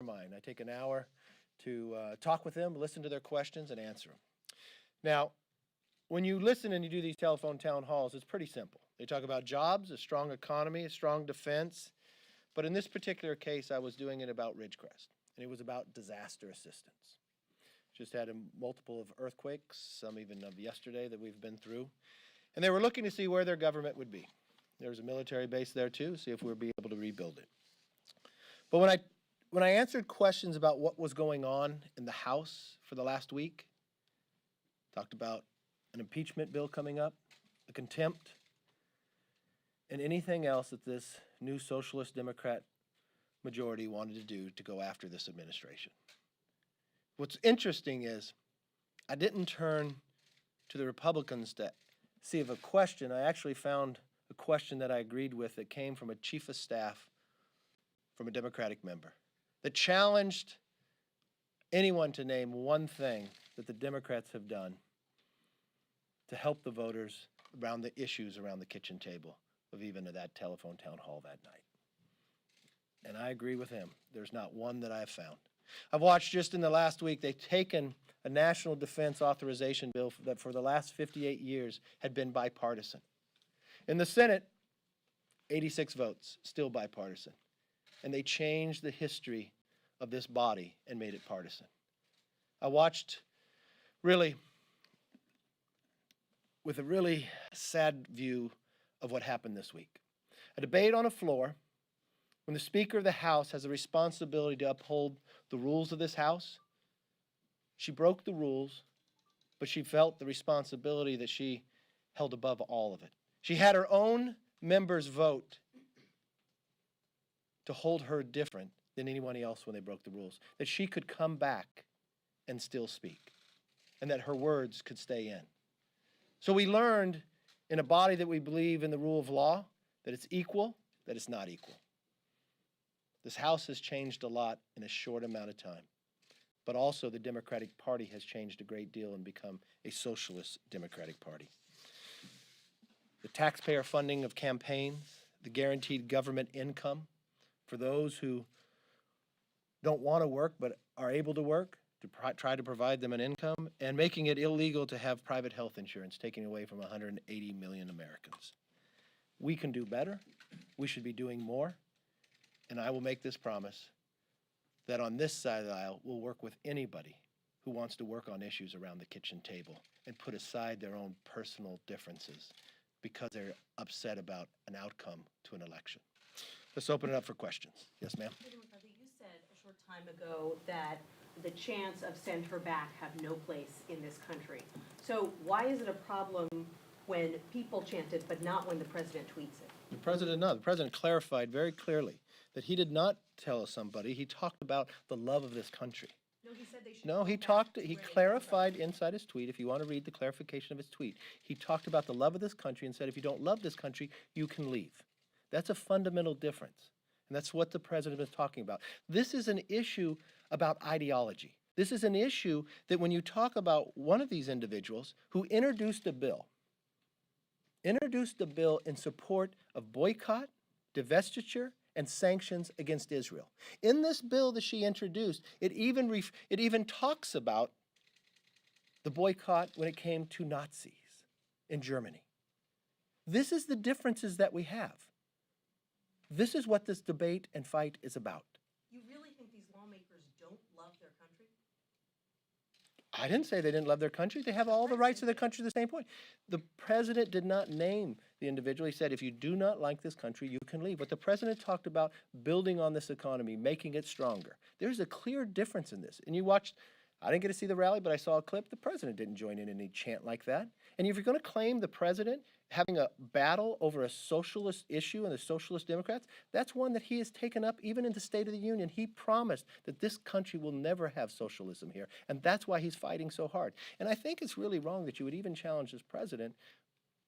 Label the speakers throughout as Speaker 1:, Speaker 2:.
Speaker 1: mine. I take an hour to talk with them, listen to their questions, and answer them. Now, when you listen and you do these telephone town halls, it's pretty simple. They talk about jobs, a strong economy, a strong defense. But in this particular case, I was doing it about Ridgecrest, and it was about disaster assistance. Just had multiple of earthquakes, some even of yesterday that we've been through. And they were looking to see where their government would be. There was a military base there too, see if we'd be able to rebuild it. But when I answered questions about what was going on in the House for the last week, talked about an impeachment bill coming up, a contempt, and anything else that this new socialist Democrat majority wanted to do to go after this administration. What's interesting is I didn't turn to the Republicans to see if a question. I actually found a question that I agreed with that came from a chief of staff from a Democratic member that challenged anyone to name one thing that the Democrats have done to help the voters around the issues around the kitchen table of even that telephone town hall that night. And I agree with him. There's not one that I've found. I've watched just in the last week, they've taken a national defense authorization bill that for the last 58 years had been bipartisan. In the Senate, 86 votes, still bipartisan. And they changed the history of this body and made it partisan. I watched really with a really sad view of what happened this week. A debate on a floor when the Speaker of the House has a responsibility to uphold the rules of this House. She broke the rules, but she felt the responsibility that she held above all of it. She had her own members vote to hold her different than anyone else when they broke the rules, that she could come back and still speak, and that her words could stay in. So we learned in a body that we believe in the rule of law, that it's equal, that it's not equal. This House has changed a lot in a short amount of time, but also the Democratic Party has changed a great deal and become a socialist Democratic Party. The taxpayer funding of campaigns, the guaranteed government income for those who don't want to work but are able to work, to try to provide them an income, and making it illegal to have private health insurance taken away from 180 million Americans. We can do better. We should be doing more. And I will make this promise that on this side of the aisle, we'll work with anybody who wants to work on issues around the kitchen table and put aside their own personal differences because they're upset about an outcome to an election. Let's open it up for questions. Yes, ma'am.
Speaker 2: You said a short time ago that the chants of send her back have no place in this country. So why is it a problem when people chant it, but not when the president tweets it?
Speaker 1: The president clarified very clearly that he did not tell somebody. He talked about the love of this country.
Speaker 2: No, he said they should.
Speaker 1: No, he clarified inside his tweet, if you want to read the clarification of his tweet, he talked about the love of this country and said, if you don't love this country, you can leave. That's a fundamental difference. And that's what the president is talking about. This is an issue about ideology. This is an issue that when you talk about one of these individuals who introduced a bill in support of boycott, divestiture, and sanctions against Israel. In this bill that she introduced, it even talks about the boycott when it came to Nazis in Germany. This is the differences that we have. This is what this debate and fight is about.
Speaker 2: You really think these lawmakers don't love their country?
Speaker 1: I didn't say they didn't love their country. They have all the rights of their country at the same point. The president did not name the individual. He said, if you do not like this country, you can leave. But the president talked about building on this economy, making it stronger. There's a clear difference in this. And you watched, I didn't get to see the rally, but I saw a clip. The president didn't join in any chant like that. And if you're going to claim the president having a battle over a socialist issue and the socialist Democrats, that's one that he has taken up even in the State of the Union. He promised that this country will never have socialism here, and that's why he's fighting so hard. And I think it's really wrong that you would even challenge this president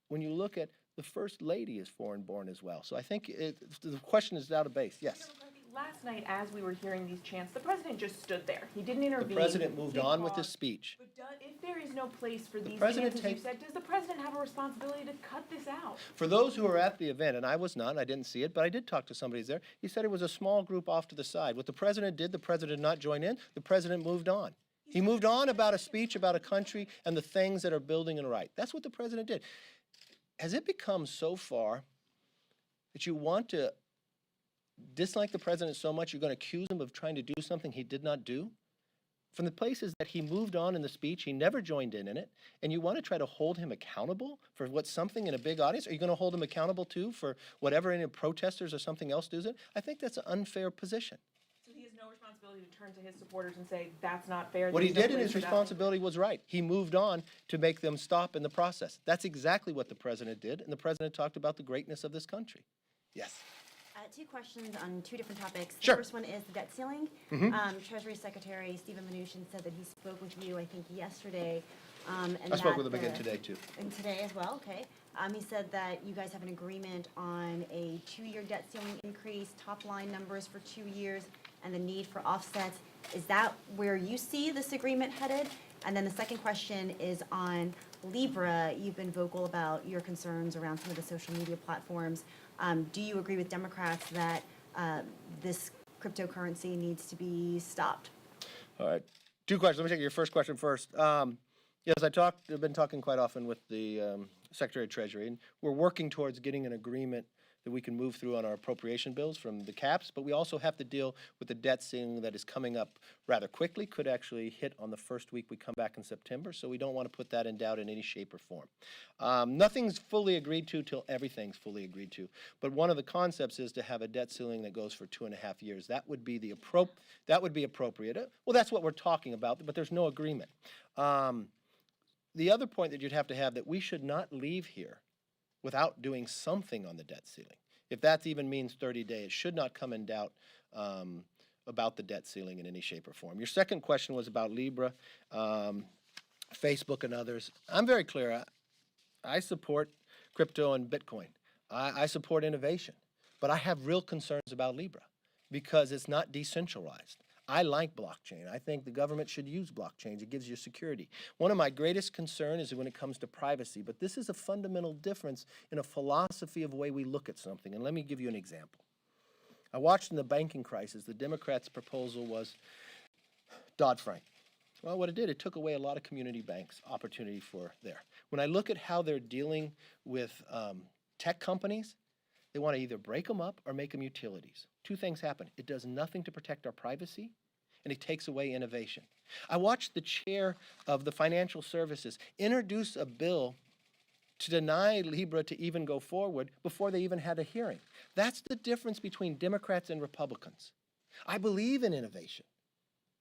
Speaker 1: when you look at the First Lady is foreign born as well. So I think the question is out of base. Yes?
Speaker 3: last night, as we were hearing these chants, the president just stood there. He didn't intervene.
Speaker 1: The president moved
Speaker 3: didn't
Speaker 1: on with his
Speaker 3: pause.
Speaker 1: speech.
Speaker 3: But if there is no place for these
Speaker 1: president
Speaker 3: chants, as you
Speaker 1: take-
Speaker 3: said, does the president have a responsibility to cut this out?
Speaker 1: For those who were at the event, and I was not, and I didn't see it, but I did talk to somebody there, he said it was a small group off to the side. What the president did, the president did not join in, the president moved on. He moved on about a speech about a country and the things that are building and right. That's what the president did. Has it become so far that you want to dislike the president so much you're going to accuse him of trying to do something he did not do? From the places that he moved on in the speech, he never joined in it, and you want to try to hold him accountable for what's something in a big audience? Are you going to hold him accountable too for whatever any protesters or something else does it? I think that's an unfair position.
Speaker 3: So he has no responsibility to turn to his supporters and say, that's not fair.
Speaker 1: What he
Speaker 3: there's no
Speaker 1: did in
Speaker 3: place
Speaker 1: his
Speaker 3: for that."
Speaker 1: responsibility was right. He moved on to make them stop in the process. That's exactly what the president did, and the president talked about the greatness of this country. Yes.
Speaker 4: Two questions on two different topics.
Speaker 1: Sure.
Speaker 4: The first one is the debt ceiling. Treasury Secretary Stephen Mnuchin said that he spoke with you, I think, yesterday. And
Speaker 1: I spoke
Speaker 4: that
Speaker 1: with him again
Speaker 4: the-
Speaker 1: today, too.
Speaker 4: And today as well, okay. He said that you guys have an agreement on a 2-year debt ceiling increase, top line numbers for 2 years, and the need for offsets. Is that where you see this agreement headed? And then the second question is on Libra. You've been vocal about your concerns around some of the social media platforms. Do you agree with Democrats that this cryptocurrency needs to be stopped?
Speaker 1: All right. Two questions. Let me take your first question first. Yes, I've been talking quite often with the Secretary of Treasury, and we're working towards getting an agreement that we can move through on our appropriation bills from the caps, but we also have to deal with the debt ceiling that is coming up rather quickly, could actually hit on the first week we come back in September, so we don't want to put that in doubt in any shape or form. Nothing's fully agreed to till everything's fully agreed to, but one of the concepts is to have a debt ceiling that goes for 2.5 years. That would be appropriate. Well, that's what we're talking about, but there's no agreement. The other point that you'd have to have that we should not leave here without doing something on the debt ceiling. If that even means 30 days, should not come in doubt about the debt ceiling in any shape or form. Your second question was about Libra, Facebook and others. I'm very clear. I support crypto and Bitcoin. I support innovation. But I have real concerns about Libra because it's not decentralized. I like blockchain. I think the government should use blockchains. It gives you security. One of my greatest concerns is when it comes to privacy, but this is a fundamental difference in a philosophy of the way we look at something. And let me give you an example. I watched in the banking crisis, the Democrats' proposal was Dodd-Frank. Well, what it did, it took away a lot of community banks' opportunity for there. When I look at how they're dealing with tech companies, they want to either break them up or make them utilities. Two things happen. It does nothing to protect our privacy, and it takes away innovation. I watched the chair of the financial services introduce a bill to deny Libra to even go forward before they even had a hearing. That's the difference between Democrats and Republicans. I believe in innovation,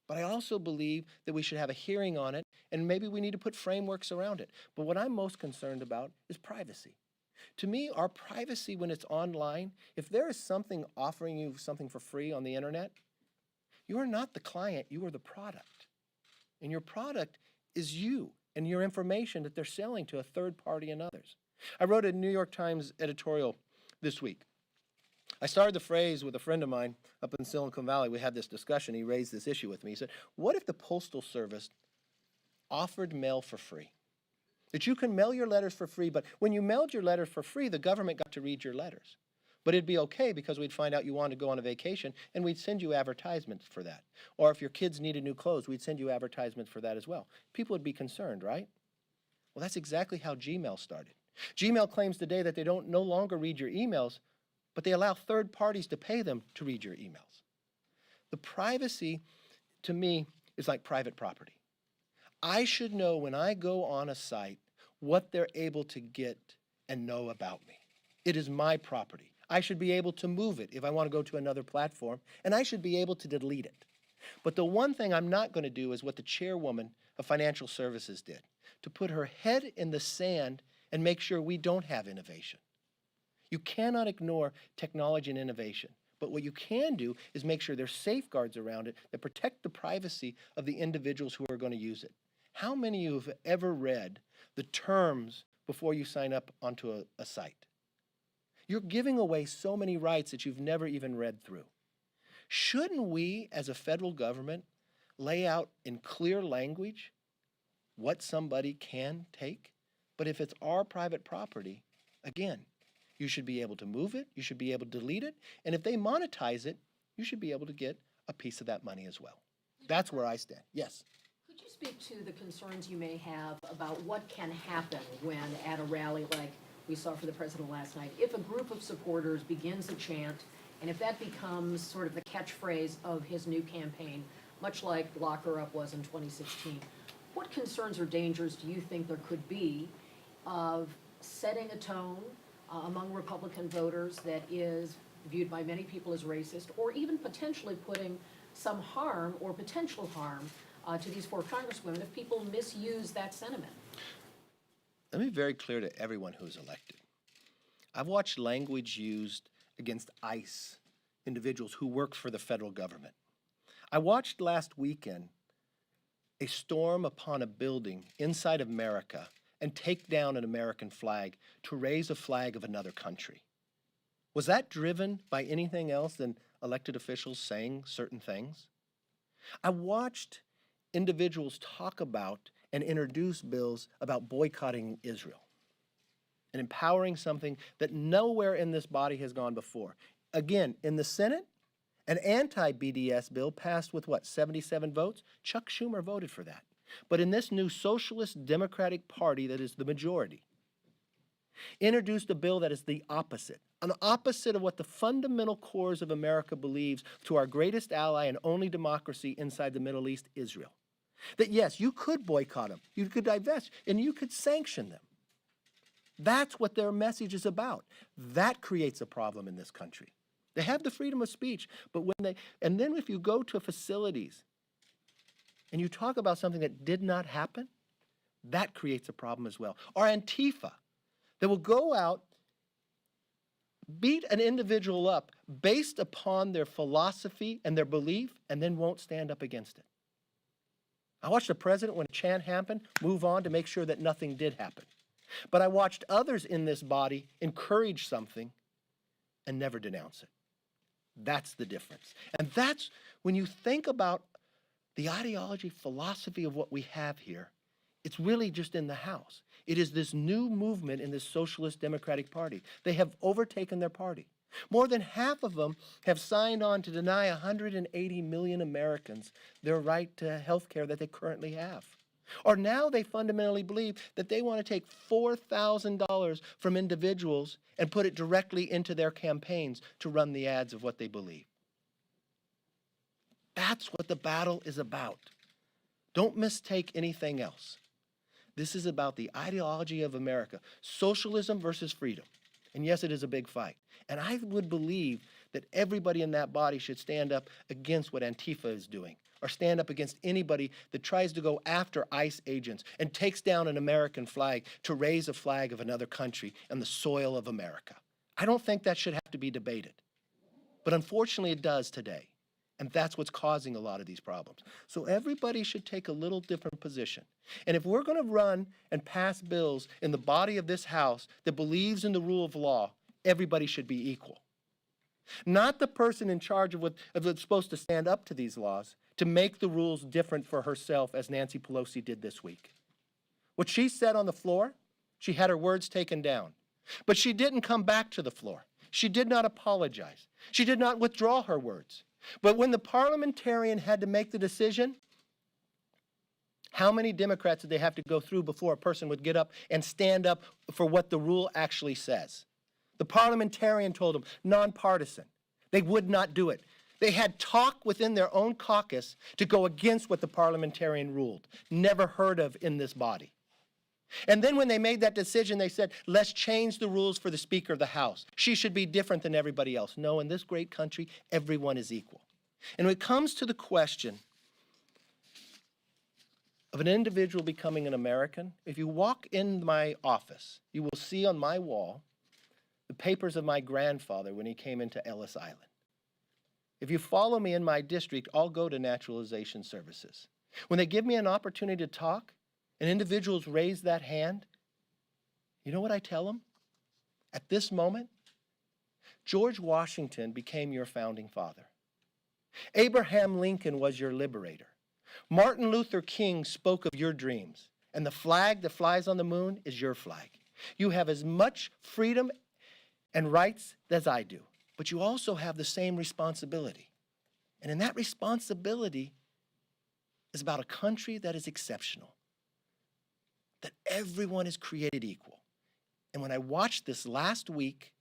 Speaker 1: but I also believe that we should have a hearing on it, and maybe we need to put frameworks around it. But what I'm most concerned about is privacy. To me, our privacy when it's online, if there is something offering you something for free on the internet, you are not the client, you are the product. And your product is you and your information that they're selling to a third party and others. I wrote a New York Times editorial this week. I started the phrase with a friend of mine up in Silicon Valley. We had this discussion. He raised this issue with me. He said, what if the Postal Service offered mail for free? That you can mail your letters for free, but when you mailed your letters for free, the government got to read your letters. But it'd be okay because we'd find out you wanted to go on a vacation and we'd send you advertisements for that. Or if your kids needed new clothes, we'd send you advertisements for that as well. People would be concerned, right? Well, that's exactly how Gmail started. Gmail claims today that they don't no longer read your emails, but they allow third parties to pay them to read your emails. The privacy, to me, is like private property. I should know when I go on a site what they're able to get and know about me. It is my property. I should be able to move it if I want to go to another platform, and I should be able to delete it. But the one thing I'm not going to do is what the chairwoman of Financial Services did, to put her head in the sand and make sure we don't have innovation. You cannot ignore technology and innovation. But what you can do is make sure there's safeguards around it that protect the privacy of the individuals who are going to use it. How many of you have ever read the terms before you sign up onto a site? You're giving away so many rights that you've never even read through. Shouldn't we, as a federal government, lay out in clear language what somebody can take? But if it's our private property, again, you should be able to move it, you should be able to delete it, and if they monetize it, you should be able to get a piece of that money as well. That's where I stand. Yes.
Speaker 5: Could you speak to the concerns you may have about what can happen when at a rally like we saw for the president last night, if a group of supporters begins a chant, and if that becomes sort of the catchphrase of his new campaign, much like Lock Her Up was in 2016, what concerns or dangers do you think there could be of setting a tone among Republican voters that is viewed by many people as racist, or even potentially putting some harm or potential harm to these four congresswomen if people misuse that sentiment?
Speaker 1: Let me be very clear to everyone who's elected. I've watched language used against ICE, individuals who work for the federal government. I watched last weekend a storm upon a building inside America and take down an American flag to raise a flag of another country. Was that driven by anything else than elected officials saying certain things? I watched individuals talk about and introduce bills about boycotting Israel and empowering something that nowhere in this body has gone before. Again, in the Senate, an anti-BDS bill passed with what, 77 votes? Chuck Schumer voted for that. But in this new socialist Democratic Party that is the majority, introduced a bill that is the opposite, an opposite of what the fundamental cores of America believes to our greatest ally and only democracy inside the Middle East, Israel. That yes, you could boycott them, you could divest, and you could sanction them. That's what their message is about. That creates a problem in this country. They have the freedom of speech, but and then if you go to facilities and you talk about something that did not happen, that creates a problem as well. Or Antifa, that will go out, beat an individual up based upon their philosophy and their belief, and then won't stand up against it. I watched the president, when a chant happened, move on to make sure that nothing did happen. But I watched others in this body encourage something and never denounce it. That's the difference. And that's when you think about the ideology, philosophy of what we have here, it's really just in the House. It is this new movement in this Socialist Democratic Party. They have overtaken their party. More than half of them have signed on to deny 180 million Americans their right to health care that they currently have. Or now they fundamentally believe that they want to take $4,000 from individuals and put it directly into their campaigns to run the ads of what they believe. That's what the battle is about. Don't mistake anything else. This is about the ideology of America, socialism versus freedom. And yes, it is a big fight. And I would believe that everybody in that body should stand up against what Antifa is doing, or stand up against anybody that tries to go after ICE agents and takes down an American flag to raise a flag of another country on the soil of America. I don't think that should have to be debated. But unfortunately, it does today. And that's what's causing a lot of these problems. So everybody should take a little different position. And if we're going to run and pass bills in the body of this House that believes in the rule of law, everybody should be equal. Not the person in charge of what's supposed to stand up to these laws to make the rules different for herself, as Nancy Pelosi did this week. What she said on the floor, she had her words taken down. But she didn't come back to the floor. She did not apologize. She did not withdraw her words. But when the parliamentarian had to make the decision, how many Democrats did they have to go through before a person would get up and stand up for what the rule actually says? The parliamentarian told them, nonpartisan. They would not do it. They had talk within their own caucus to go against what the parliamentarian ruled. Never heard of in this body. And then when they made that decision, they said, let's change the rules for the Speaker of the House. She should be different than everybody else. No, in this great country, everyone is equal. And when it comes to the question of an individual becoming an American, if you walk in my office, you will see on my wall the papers of my grandfather when he came into Ellis Island. If you follow me in my district, I'll go to naturalization services. When they give me an opportunity to talk, and individuals raise that hand, you know what I tell them? At this moment, George Washington became your founding father. Abraham Lincoln was your liberator. Martin Luther King spoke of your dreams, and the flag that flies on the moon is your flag. You have as much freedom and rights as I do, but you also have the same responsibility. And in that responsibility is about a country that is exceptional, that everyone is created equal. And when I watched this last week,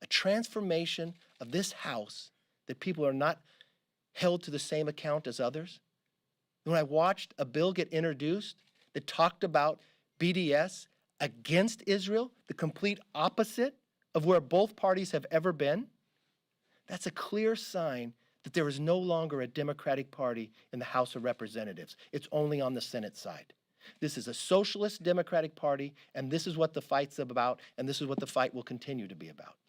Speaker 1: a transformation of this house, that people are not held to the same account as others. When I watched a bill get introduced that talked about BDS against Israel, the complete opposite of where both parties have ever been, that's a clear sign that there is no longer a Democratic Party in the House of Representatives. It's only on the Senate side. This is a socialist Democratic Party, and this is what the fight's about, and this is what the fight will continue to be about.